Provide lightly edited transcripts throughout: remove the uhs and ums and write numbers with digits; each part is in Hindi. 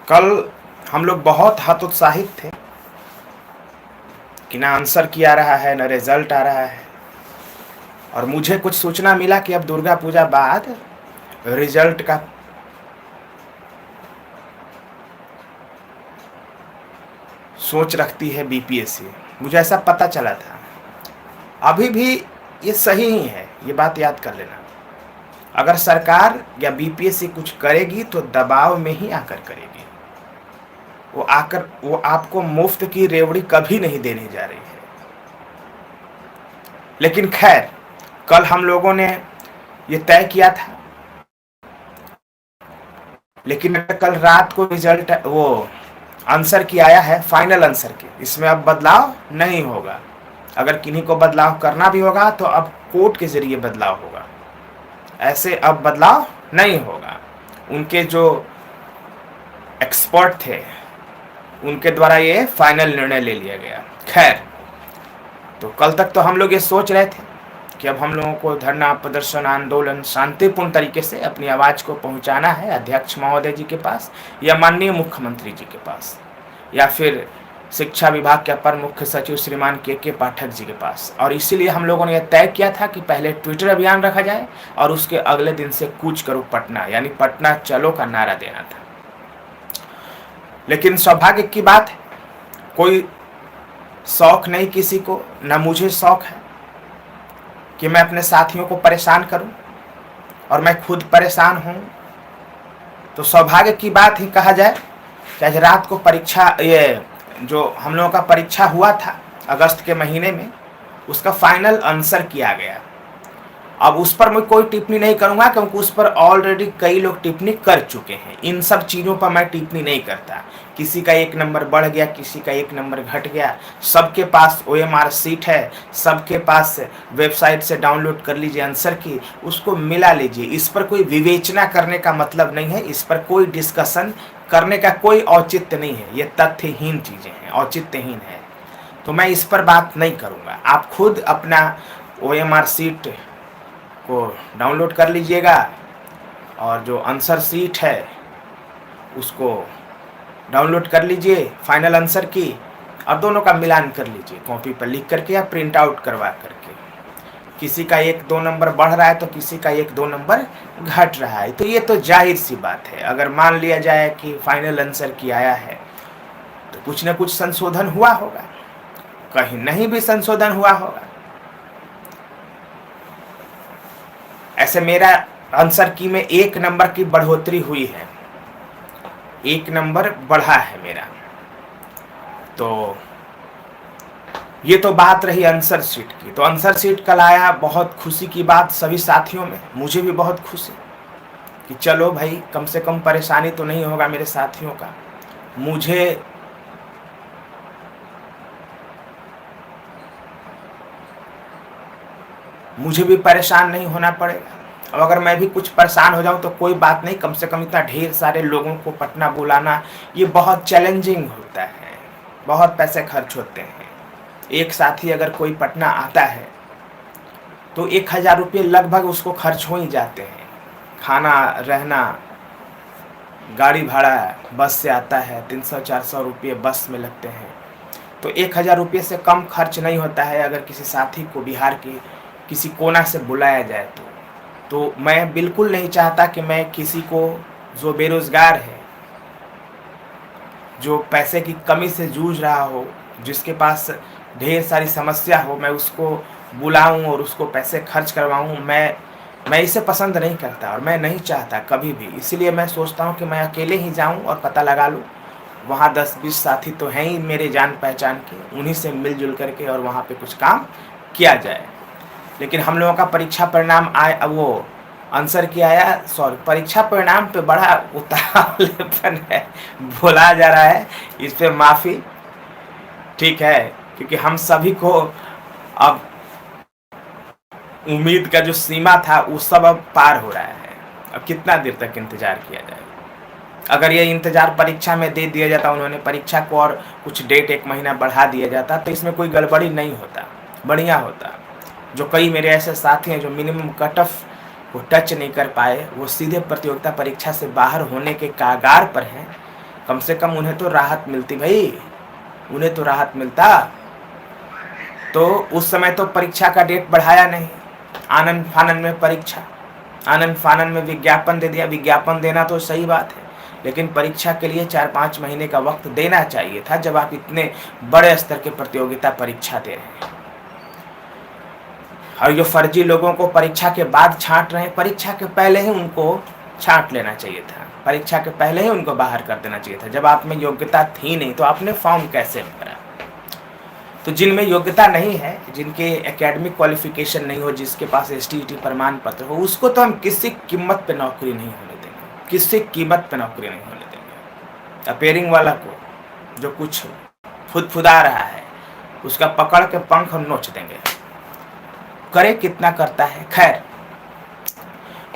कल हम लोग बहुत हतोत्साहित थे कि ना आंसर की आ रहा है, ना रिजल्ट आ रहा है। और मुझे कुछ सूचना मिला कि अब दुर्गा पूजा बाद रिजल्ट का सोच रखती है बीपीएससी। मुझे ऐसा पता चला था। अभी भी ये सही ही है, ये बात याद कर लेना। अगर सरकार या बीपीएससी कुछ करेगी तो दबाव में ही आकर करेगी। वो आपको मुफ्त की रेवड़ी कभी नहीं देने जा रही है। लेकिन खैर, कल हम लोगों ने ये तय किया था, लेकिन कल रात को रिजल्ट वो आंसर की आया है, फाइनल आंसर की। इसमें अब बदलाव नहीं होगा। अगर किन्हीं को बदलाव करना भी होगा तो अब कोर्ट के जरिए बदलाव होगा। ऐसे अब बदलाव नहीं होगा। उनके जो एक्सपर्ट थे उनके द्वारा ये फाइनल निर्णय ले लिया गया। खैर, तो कल तक तो हम लोग ये सोच रहे थे कि अब हम लोगों को धरना प्रदर्शन आंदोलन शांतिपूर्ण तरीके से अपनी आवाज़ को पहुंचाना है अध्यक्ष महोदय जी के पास, या माननीय मुख्यमंत्री जी के पास, या फिर शिक्षा विभाग के अपर मुख्य सचिव श्रीमान के पाठक जी के पास। और इसीलिए हम लोगों ने यह तय किया था कि पहले ट्विटर अभियान रखा जाए और उसके अगले दिन से कूच करो पटना, यानी पटना चलो का नारा देना था। लेकिन सौभाग्य की बात है, कोई शौक नहीं किसी को, ना मुझे शौक है कि मैं अपने साथियों को परेशान करूं, और मैं खुद परेशान हूं। तो सौभाग्य की बात ही कहा जाए कि आज रात को परीक्षा, ये जो हम लोगों का परीक्षा हुआ था अगस्त के महीने में, उसका फाइनल आंसर किया गया। अब उस पर मैं कोई टिप्पणी नहीं करूंगा क्योंकि उस पर ऑलरेडी कई लोग टिप्पणी कर चुके हैं। इन सब चीज़ों पर मैं टिप्पणी नहीं करता। किसी का 1 नंबर बढ़ गया, किसी का 1 नंबर घट गया, सबके पास OMR सीट है, सबके पास वेबसाइट से डाउनलोड कर लीजिए आंसर की, उसको मिला लीजिए। इस पर कोई विवेचना करने का मतलब नहीं है, इस पर कोई डिस्कशन करने का कोई औचित्य नहीं है। ये तथ्यहीन चीज़ें हैं, औचित्यहीन है, तो मैं इस पर बात नहीं करूँगा। आप खुद अपना OMR सीट को डाउनलोड कर लीजिएगा और जो आंसर सीट है उसको डाउनलोड कर लीजिए फाइनल आंसर की, और दोनों का मिलान कर लीजिए कॉपी पर लिख करके या प्रिंट आउट करवा करके। किसी का 1-2 नंबर बढ़ रहा है तो किसी का 1-2 नंबर घट रहा है, तो ये तो जाहिर सी बात है। अगर मान लिया जाए कि फाइनल आंसर की आया है तो कुछ न कुछ संशोधन हुआ होगा, कहीं नहीं भी संशोधन हुआ होगा। ऐसे मेरा आंसर की में 1 नंबर की बढ़ोतरी हुई है, 1 नंबर बढ़ा है मेरा। तो ये तो बात रही आंसर शीट की। तो आंसर शीट कल आया, बहुत खुशी की बात सभी साथियों में, मुझे भी बहुत खुशी कि चलो भाई, कम से कम परेशानी तो नहीं होगा मेरे साथियों का। मुझे भी परेशान नहीं होना पड़ेगा। अब अगर मैं भी कुछ परेशान हो जाऊं तो कोई बात नहीं, कम से कम इतना ढेर सारे लोगों को पटना बुलाना ये बहुत चैलेंजिंग होता है, बहुत पैसे खर्च होते हैं। एक साथी अगर कोई पटना आता है तो 1000 रुपये लगभग उसको खर्च हो ही जाते हैं। खाना, रहना, गाड़ी भाड़ा, बस से आता है 300-400 रुपये बस में लगते हैं, तो 1000 रुपये से कम खर्च नहीं होता है अगर किसी साथी को बिहार के किसी कोना से बुलाया जाए तो मैं बिल्कुल नहीं चाहता कि मैं किसी को जो बेरोज़गार है, जो पैसे की कमी से जूझ रहा हो, जिसके पास ढेर सारी समस्या हो, मैं उसको बुलाऊं और उसको पैसे खर्च करवाऊं। मैं इसे पसंद नहीं करता और मैं नहीं चाहता कभी भी। इसलिए मैं सोचता हूं कि मैं अकेले ही जाऊं और पता लगा लूं। वहाँ 10-20 साथी तो हैं ही मेरे जान पहचान के, उन्हीं से मिलजुल करके और वहाँ पे कुछ काम किया जाए। लेकिन हम लोगों का परीक्षा परिणाम आया, वो आंसर की आया, सॉरी, परीक्षा परिणाम पे बड़ा उतावलेपन है, बोला जा रहा है, इस पे माफ़ी, ठीक है, क्योंकि हम सभी को अब उम्मीद का जो सीमा था वो सब अब पार हो रहा है। अब कितना देर तक इंतज़ार किया जाए। अगर ये इंतज़ार परीक्षा में दे दिया जाता, उन्होंने परीक्षा को और कुछ डेट 1 महीना बढ़ा दिया जाता, तो इसमें कोई गड़बड़ी नहीं होता, बढ़िया होता। जो कई मेरे ऐसे साथी हैं जो मिनिमम कट ऑफ को टच नहीं कर पाए, वो सीधे प्रतियोगिता परीक्षा से बाहर होने के कागार पर हैं, कम से कम उन्हें तो राहत मिलती भाई, उन्हें तो राहत मिलता। तो उस समय तो परीक्षा का डेट बढ़ाया नहीं, आनंद फानन में परीक्षा, आनंद फानन में विज्ञापन दे दिया। विज्ञापन देना तो सही बात है, लेकिन परीक्षा के लिए 4-5 महीने का वक्त देना चाहिए था, जब आप इतने बड़े स्तर के प्रतियोगिता परीक्षा दे रहे हैं। और जो फर्जी लोगों को परीक्षा के बाद छांट रहे हैं, परीक्षा के पहले ही उनको छांट लेना चाहिए था, परीक्षा के पहले ही उनको बाहर कर देना चाहिए था। जब आप में योग्यता थी नहीं तो आपने फॉर्म कैसे भरा? तो जिनमें योग्यता नहीं है, जिनके एकेडमिक क्वालिफिकेशन नहीं हो, जिसके पास STET प्रमाण पत्र हो, उसको तो हम किसी कीमत पे नौकरी नहीं होने देंगे, किसी कीमत पे नौकरी नहीं होने देंगे। अपेयरिंग वाला को जो कुछ फुदफुदा रहा है, उसका पकड़ के पंख हम नोच देंगे, करे कितना करता है। खैर,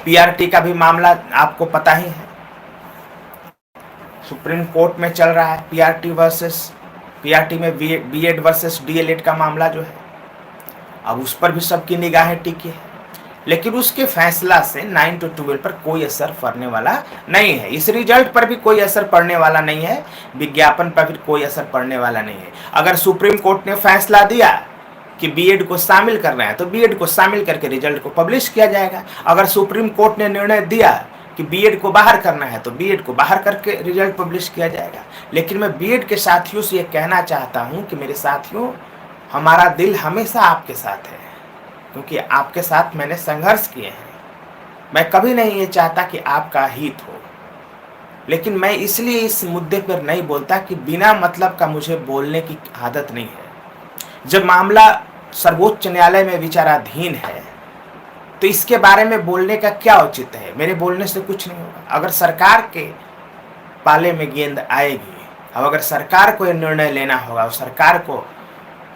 PRT का भी मामला आपको पता ही है, सुप्रीम कोर्ट में चल रहा है। PRT में B.Ed वर्सेस DLED का मामला जो है, अब उस पर भी सबकी निगाहें टिकी है, लेकिन उसके फैसला से 9 to 12 पर कोई असर पड़ने वाला नहीं है। इस रिजल्ट पर भी कोई असर पड़ने वाला नहीं है, विज्ञापन पर भी कोई असर पड़ने वाला नहीं है। अगर सुप्रीम कोर्ट ने फैसला दिया कि B.Ed को शामिल करना है, तो B.Ed को शामिल करके रिजल्ट को पब्लिश किया जाएगा। अगर सुप्रीम कोर्ट ने निर्णय दिया कि B.Ed को बाहर करना है, तो B.Ed को बाहर करके रिजल्ट पब्लिश किया जाएगा। लेकिन मैं B.Ed के साथियों से ये कहना चाहता हूँ कि मेरे साथियों, हमारा दिल हमेशा आपके साथ है, क्योंकि आपके साथ मैंने संघर्ष किए हैं। मैं कभी नहीं ये चाहता कि आपका हित हो, लेकिन मैं इसलिए इस मुद्दे पर नहीं बोलता कि बिना मतलब का मुझे बोलने की आदत नहीं है। जब मामला सर्वोच्च न्यायालय में विचाराधीन है, तो इसके बारे में बोलने का क्या औचित्य है? मेरे बोलने से कुछ नहीं होगा। अगर सरकार के पाले में गेंद आएगी, अब अगर सरकार को ये निर्णय लेना होगा और सरकार को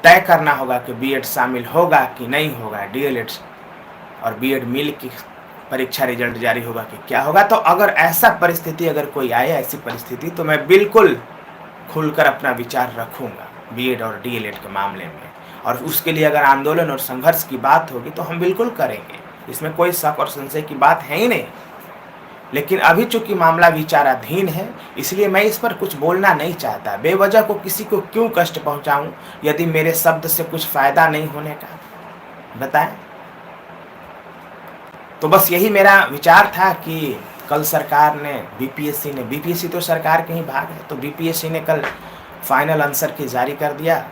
तय करना होगा कि B.Ed शामिल होगा कि नहीं होगा, DLED और B.Ed मिल की परीक्षा रिजल्ट जारी होगा कि क्या होगा, तो अगर ऐसा परिस्थिति अगर कोई आए, ऐसी परिस्थिति, तो मैं बिल्कुल खुलकर अपना विचार रखूंगा B.Ed और DLED के मामले में। और उसके लिए अगर आंदोलन और संघर्ष की बात होगी तो हम बिल्कुल करेंगे, इसमें कोई शक और संशय की बात है ही नहीं। लेकिन अभी चूंकि मामला विचाराधीन है, इसलिए मैं इस पर कुछ बोलना नहीं चाहता। बेवजह को किसी को क्यों कष्ट पहुंचाऊं, यदि मेरे शब्द से कुछ फायदा नहीं होने का, बताएं। तो बस यही मेरा विचार था कि कल सरकार ने, BPSC तो सरकार के ही भाग है, तो BPSC ने कल फाइनल आंसर की जारी कर दिया,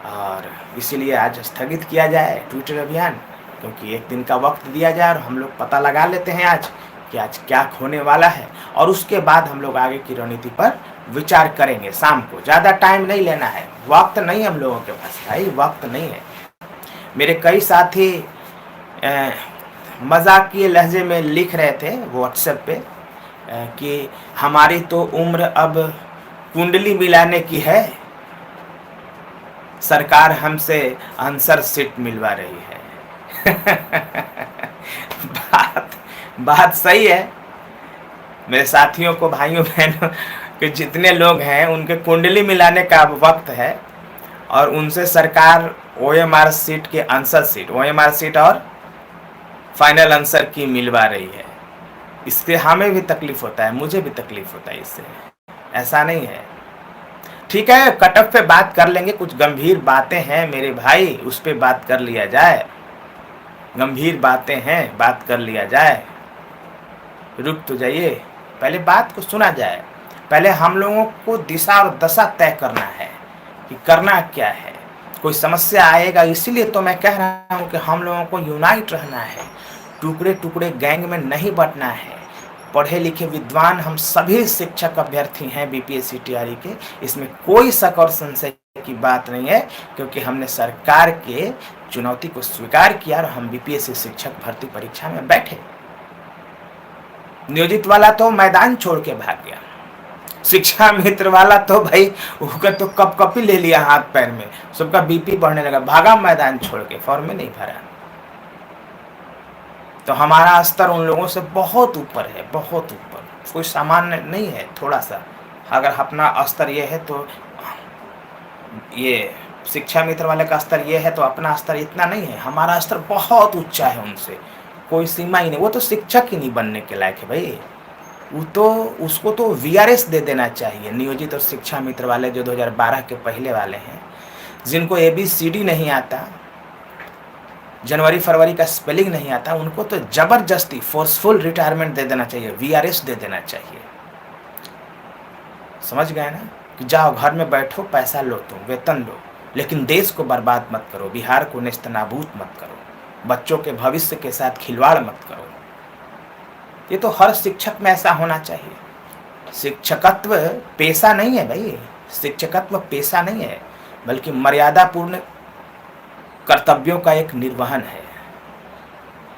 और इसीलिए आज स्थगित किया जाए ट्विटर अभियान, क्योंकि एक दिन का वक्त दिया जाए और हम लोग पता लगा लेते हैं आज कि आज क्या होने वाला है, और उसके बाद हम लोग आगे की रणनीति पर विचार करेंगे। शाम को ज़्यादा टाइम नहीं लेना है, वक्त नहीं हम लोगों के पास भाई, वक्त नहीं है। मेरे कई साथी मजाकिये लहजे में लिख रहे थे व्हाट्सएप पे कि हमारी तो उम्र अब कुंडली मिलाने की है, सरकार हमसे आंसर शीट मिलवा रही है। बात सही है। मेरे साथियों को, भाइयों बहनों के जितने लोग हैं, उनके कुंडली मिलाने का अब वक्त है, और उनसे सरकार OMR शीट के आंसर शीट, OMR शीट और फाइनल आंसर की मिलवा रही है। इससे हमें भी तकलीफ होता है, मुझे भी तकलीफ होता है इससे, ऐसा नहीं है। ठीक है, कट ऑफ पे बात कर लेंगे, कुछ गंभीर बातें हैं मेरे भाई, उस पे बात कर लिया जाए। गंभीर बातें हैं, बात कर लिया जाए। रुक तो जाइए, पहले बात को सुना जाए। पहले हम लोगों को दिशा और दशा तय करना है कि करना क्या है। कोई समस्या आएगा, इसीलिए तो मैं कह रहा हूँ कि हम लोगों को यूनाइट रहना है, टुकड़े टुकड़े गैंग में नहीं बंटना है। पढ़े लिखे विद्वान हम सभी शिक्षक अभ्यर्थी हैं BPSC TRE के, इसमें कोई शक और संशय की बात नहीं है, क्योंकि हमने सरकार के चुनौती को स्वीकार किया और हम BPSC शिक्षक भर्ती परीक्षा में बैठे। नियोजित वाला तो मैदान छोड़ के भाग गया, शिक्षा मित्र वाला तो भाई उसका तो कप ही ले लिया हाथ पैर में, सबका BP बढ़ने लगा, भागा मैदान छोड़ के, फॉर्म में नहीं भरा। तो हमारा स्तर उन लोगों से बहुत ऊपर है, बहुत ऊपर, कोई सामान्य नहीं है। थोड़ा सा अगर अपना स्तर ये है तो ये शिक्षा मित्र वाले का स्तर ये है, तो अपना स्तर इतना नहीं है। हमारा स्तर बहुत ऊंचा है, उनसे कोई सीमा ही नहीं। वो तो शिक्षक ही नहीं बनने के लायक है भाई, वो तो उसको तो वीआरएस दे देना चाहिए। नियोजित और शिक्षा मित्र वाले जो 2012 के पहले वाले हैं, जिनको ABCD नहीं आता, जनवरी फरवरी का स्पेलिंग नहीं आता, उनको तो जबरदस्ती फोर्सफुल रिटायरमेंट दे देना चाहिए, वीआरएस दे देना चाहिए। समझ गए ना, कि जाओ घर में बैठो, पैसा लो, तुम वेतन लो, लेकिन देश को बर्बाद मत करो, बिहार को नेस्तनाबूद मत करो, बच्चों के भविष्य के साथ खिलवाड़ मत करो। ये तो हर शिक्षक में ऐसा होना चाहिए। शिक्षकत्व पेशा नहीं है भाई, शिक्षकत्व पेशा नहीं है, बल्कि मर्यादापूर्ण कर्तव्यों का एक निर्वहन है।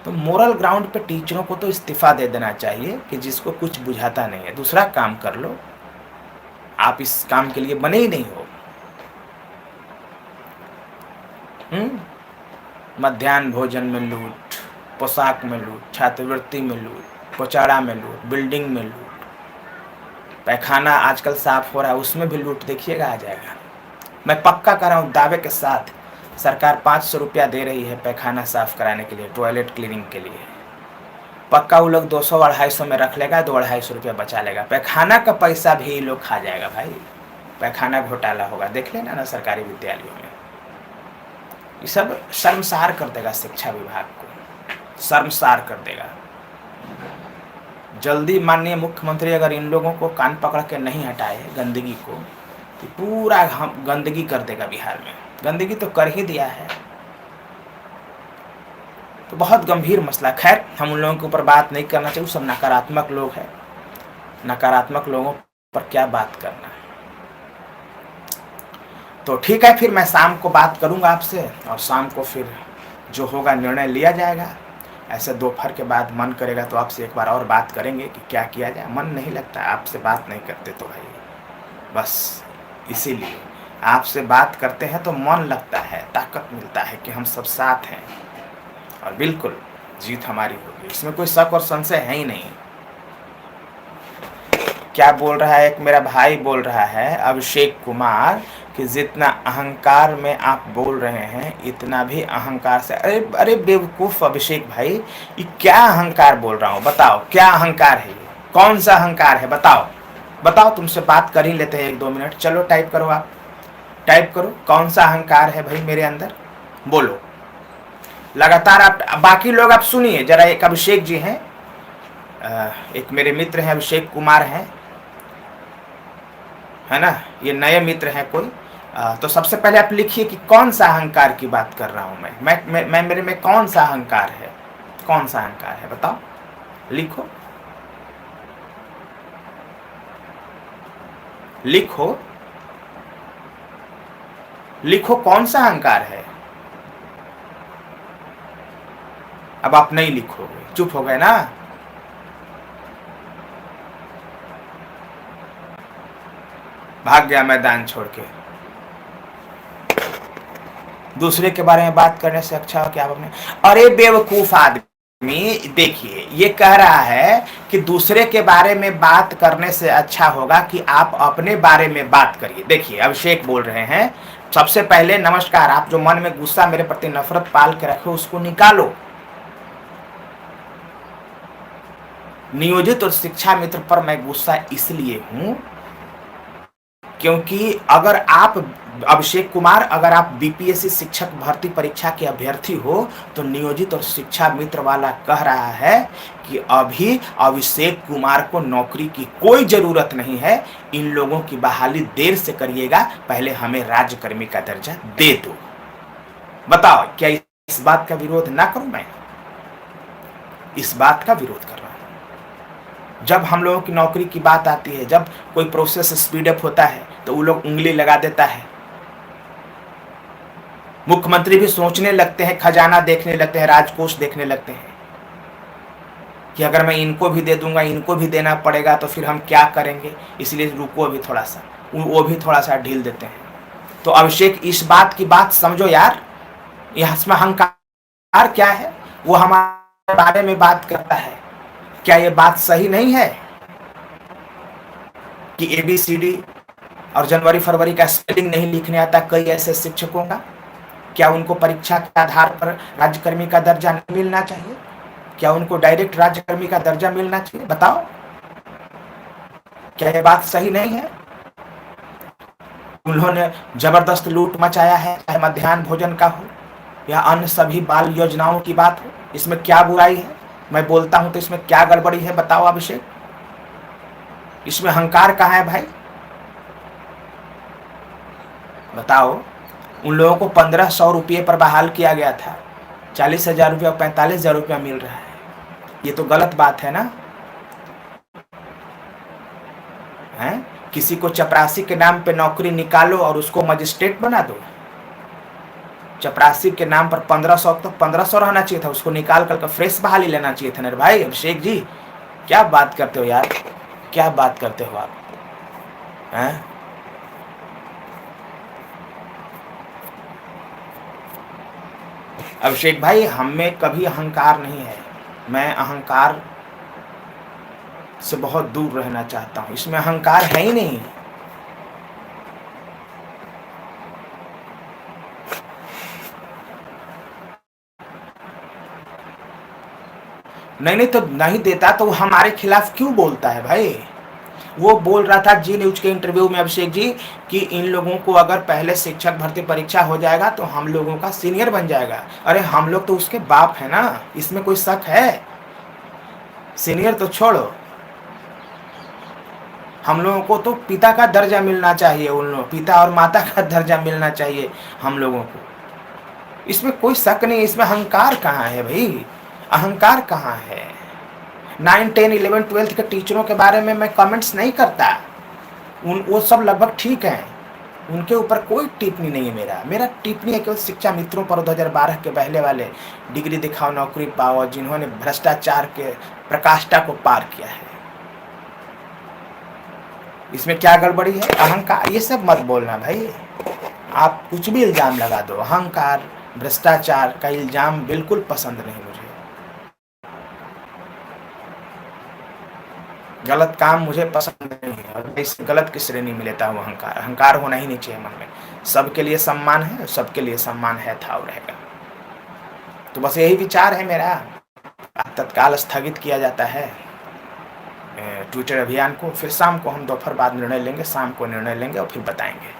तो मोरल ग्राउंड पे टीचरों को तो इस्तीफा दे देना चाहिए कि जिसको कुछ बुझाता नहीं है, दूसरा काम कर लो, आप इस काम के लिए बने ही नहीं हो। मध्याह्न भोजन में लूट, पोशाक में लूट, छात्रवृत्ति में लूट, पोचाड़ा में लूट, बिल्डिंग में लूट, पैखाना आजकल साफ हो रहा है उसमें भी लूट देखिएगा आ जाएगा। मैं पक्का कर रहा हूँ दावे के साथ, सरकार 500 रुपया दे रही है पैखाना साफ कराने के लिए, टॉयलेट क्लीनिंग के लिए। पक्का वो लोग 200-250 में रख लेगा, 200-250 रुपया बचा लेगा। पैखाना का पैसा भी ये लोग खा जाएगा भाई, पैखाना घोटाला होगा, देख लेना ना सरकारी विद्यालयों में। ये सब शर्मसार कर देगा शिक्षा विभाग को, शर्मसार कर देगा। जल्दी माननीय मुख्यमंत्री अगर इन लोगों को कान पकड़ के नहीं हटाए गंदगी को, तो पूरा हम गंदगी कर देगा बिहार में। गंदगी तो कर ही दिया है, तो बहुत गंभीर मसला। खैर हम उन लोगों के ऊपर बात नहीं करना चाहिए, सब नकारात्मक लोग हैं, नकारात्मक लोगों पर क्या बात करना। तो ठीक है, फिर मैं शाम को बात करूंगा आपसे, और शाम को फिर जो होगा निर्णय लिया जाएगा। ऐसे दोपहर के बाद मन करेगा तो आपसे एक बार और बात करेंगे कि क्या किया जाए। मन नहीं लगता आपसे बात नहीं करते तो भाई, बस इसीलिए आपसे बात करते हैं तो मन लगता है, ताकत मिलता है कि हम सब साथ हैं, और बिल्कुल जीत हमारी होगी, इसमें कोई शक और संशय है ही नहीं। क्या बोल रहा है, एक मेरा भाई बोल रहा है अभिषेक कुमार, कि जितना अहंकार में आप बोल रहे हैं इतना भी अहंकार से। अरे अरे बेवकूफ़ अभिषेक भाई, ये क्या अहंकार बोल रहा हूँ, बताओ क्या अहंकार है, ये कौन सा अहंकार है, बताओ बताओ। तुमसे बात कर ही लेते हैं 1-2 मिनट, चलो टाइप करो, आप टाइप करो, कौन सा अहंकार है भाई मेरे अंदर, बोलो लगातार। आप बाकी लोग आप सुनिए जरा, एक अभिषेक जी हैं, एक मेरे मित्र हैं अभिषेक कुमार हैं, है ना, ये नए मित्र हैं कोई। तो सबसे पहले आप लिखिए कि कौन सा अहंकार की बात कर रहा हूं मैं मेरे में कौन सा अहंकार है, कौन सा अहंकार है बताओ, लिखो लिखो लिखो, कौन सा अहंकार है। अब आप नहीं लिखोगे, चुप हो गए ना। भाग गया मैदान छोड़ के। दूसरे के बारे में बात करने से अच्छा हो क्या आप अपने। अरे बेवकूफ आदमी, देखिए ये कह रहा है कि दूसरे के बारे में बात करने से अच्छा होगा कि आप अपने बारे में बात करिए। देखिए अभिषेक बोल रहे हैं, सबसे पहले नमस्कार, आप जो मन में गुस्सा मेरे प्रति नफरत पाल के रखे उसको निकालो। नियोजित और शिक्षा मित्र पर मैं गुस्सा इसलिए हूं क्योंकि अगर आप अभिषेक कुमार, अगर आप बीपीएससी शिक्षक भर्ती परीक्षा के अभ्यर्थी हो तो नियोजित और शिक्षा मित्र वाला कह रहा है कि अभी अभिषेक कुमार को नौकरी की कोई जरूरत नहीं है, इन लोगों की बहाली देर से करिएगा, पहले हमें राज्यकर्मी का दर्जा दे दो। बताओ क्या इस बात का विरोध ना करूं मैं? इस बात का विरोध कर रहा हूं। जब हम लोगों की नौकरी की बात आती है, जब कोई प्रोसेस स्पीडअप होता है तो वो लोग उंगली लगा देता है। मुख्यमंत्री भी सोचने लगते हैं, खजाना देखने लगते हैं, राजकोष देखने लगते हैं कि अगर मैं इनको भी दे दूंगा, इनको भी देना पड़ेगा तो फिर हम क्या करेंगे, इसलिए रुको अभी थोड़ा सा, वो भी थोड़ा सा ढील देते हैं। तो अभिषेक इस बात की बात समझो यार, यह अहंकार क्या है, वो हमारे बारे में बात करता है। क्या ये बात सही नहीं है कि ABCD और जनवरी फरवरी का स्पेलिंग नहीं लिखने आता कई ऐसे शिक्षकों का? क्या उनको परीक्षा के आधार पर राज्यकर्मी का दर्जा नहीं मिलना चाहिए? क्या उनको डायरेक्ट राज्यकर्मी का दर्जा मिलना चाहिए? बताओ। क्या ये बात सही नहीं है? उन्होंने जबरदस्त लूट मचाया है, चाहे मध्याह्न भोजन का हो या अन्य सभी बाल योजनाओं की बात हो। इसमें क्या बुराई है? मैं बोलता हूं तो इसमें क्या गड़बड़ी है? बताओ अभिषेक, इसमें अहंकार कहाँ है भाई? बताओ। उन लोगों को 1500 रुपये पर बहाल किया गया था, 40,000 रुपया 45,000 रुपया मिल रहा है। ये तो गलत बात है ना? है किसी को चपरासी के नाम पे नौकरी निकालो और उसको मजिस्ट्रेट बना दो। चपरासी के नाम पर 1500 तो 1500 रहना चाहिए था, उसको निकाल कर फ्रेश बहाली लेना चाहिए था ना भाई। अभिषेक जी क्या बात करते हो यार, क्या बात करते हो आप? हैं? अभिषेक भाई, हम में कभी अहंकार नहीं है। मैं अहंकार से बहुत दूर रहना चाहता हूं, इसमें अहंकार है ही नहीं। नहीं तो नहीं देता तो हमारे खिलाफ क्यों बोलता है भाई? वो बोल रहा था जी न्यूज के इंटरव्यू में अभिषेक जी कि इन लोगों को अगर पहले शिक्षक भर्ती परीक्षा हो जाएगा तो हम लोगों का सीनियर बन जाएगा। अरे हम लोग तो उसके बाप है ना, इसमें कोई शक है? सीनियर तो छोड़ो, हम लोगों को तो पिता का दर्जा मिलना चाहिए, उन लोग पिता और माता का दर्जा मिलना चाहिए हम लोगों को। इसमें कोई शक नहीं, इसमें अहंकार कहाँ है भाई? अहंकार कहाँ है? 9, 10, 11, 12 के टीचरों के बारे में मैं कमेंट्स नहीं करता। वो सब लगभग ठीक हैं, उनके ऊपर कोई टिप्पणी नहीं है। मेरा टिप्पणी है केवल शिक्षा मित्रों पर 2012 के पहले वाले डिग्री दिखाओ नौकरी पाओ, जिन्होंने भ्रष्टाचार के प्रकाष्ठा को पार किया है। इसमें क्या गड़बड़ी है? अहंकार ये सब मत बोलना भाई। आप कुछ भी इल्जाम लगा दो, अहंकार भ्रष्टाचार का इल्जाम बिल्कुल पसंद नहीं मुझे। गलत काम मुझे पसंद नहीं है और इस गलत की श्रेणी में लेता हूँ। अहंकार होना ही नहीं चाहिए मन में। सबके लिए सम्मान है, सबके लिए सम्मान है था और रहेगा। तो बस यही विचार है मेरा। तत्काल स्थगित किया जाता है ट्विटर अभियान को, फिर शाम को हम दोपहर बाद निर्णय लेंगे, शाम को निर्णय लेंगे और फिर बताएंगे।